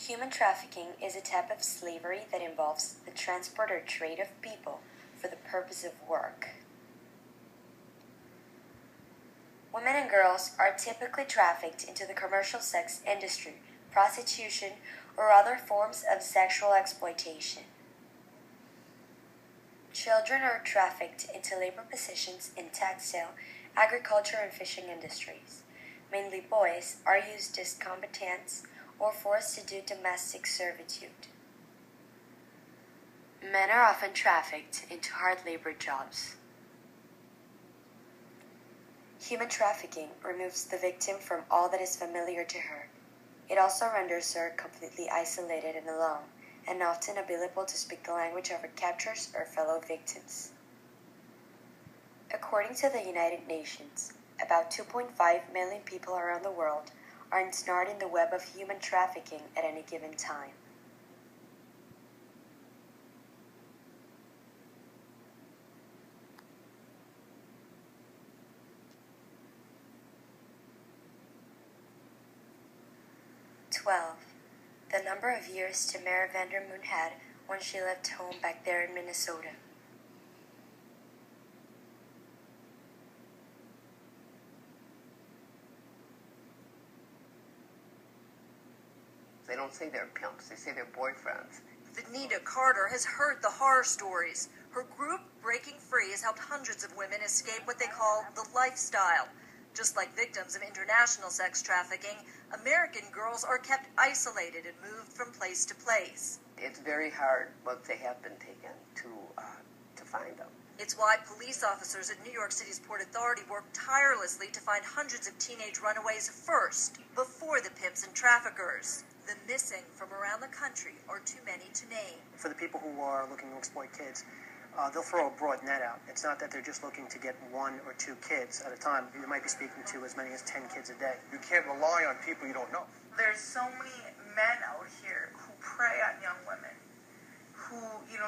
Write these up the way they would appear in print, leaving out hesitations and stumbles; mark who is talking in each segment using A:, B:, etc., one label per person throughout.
A: Human trafficking is a type of slavery that involves the transport or trade of people for the purpose of work. Women and girls are typically trafficked into the commercial sex industry, prostitution, or other forms of sexual exploitation. Children are trafficked into labor positions in textile, agriculture, and fishing industries. Mainly boys are used as combatants or forced to do domestic servitude. Men are often trafficked into hard labor jobs. Human trafficking removes the victim from all that is familiar to her. It also renders her completely isolated and alone, and often unable to speak the language of her captors or fellow victims. According to the United Nations, about 2.5 million people around the world are ensnared in the web of human trafficking at any given time. The number of years Tamara Vandermoon had when she left home back there in Minnesota.
B: They don't say they're pimps, they say they're boyfriends.
C: Vanita Carter has heard the horror stories. Her group, Breaking Free, has helped hundreds of women escape what they call the lifestyle. Just like victims of international sex trafficking, American girls are kept isolated and moved from place to place.
B: It's very hard once they have been taken to find them.
C: It's why police officers at New York City's Port Authority work tirelessly to find hundreds of teenage runaways first, before the pimps and traffickers. The missing from around the country are too many to name.
D: For the people who are looking to exploit kids, they'll throw a broad net out. It's not that they're just looking to get 1 or 2 kids at a time. You might be speaking to as many as 10 kids a day.
E: You can't rely on people you don't know.
F: There's so many men out here who prey on young women, who,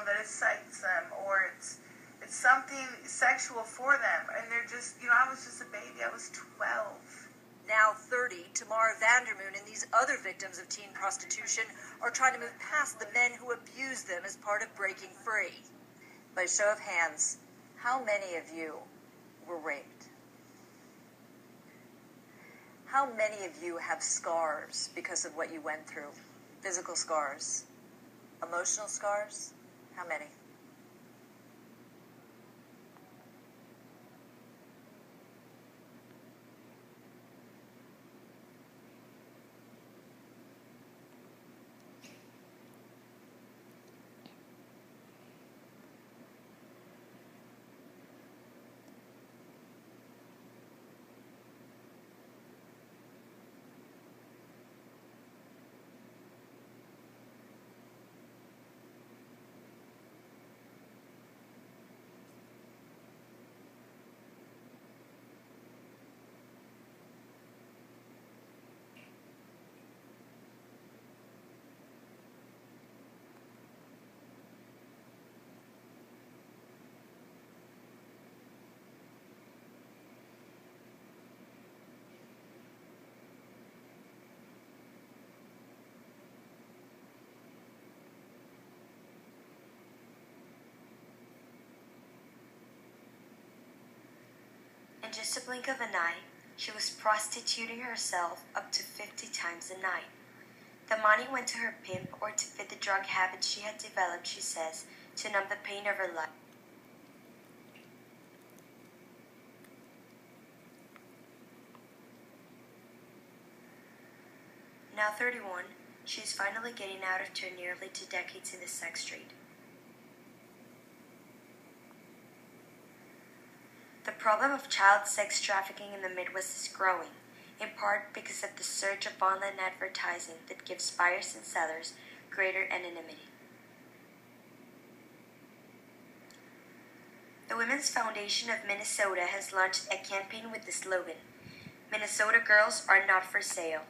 F: that excites them, or it's something sexual for them, and they're just, I was just a baby. I was 12.
C: Now 30, Tamara Vandermoon and these other victims of teen prostitution are trying to move past the men who abuse them as part of Breaking Free. By show of hands, how many of you were raped? How many of you have scars because of what you went through? Physical scars? Emotional scars? How many?
A: In just a blink of an eye, she was prostituting herself up to 50 times a night. The money went to her pimp or to fit the drug habit she had developed, she says, to numb the pain of her life. Now 31, she's finally getting out after nearly 2 decades in the sex trade. The problem of child sex trafficking in the Midwest is growing, in part because of the surge of online advertising that gives buyers and sellers greater anonymity. The Women's Foundation of Minnesota has launched a campaign with the slogan, "Minnesota girls are not for sale."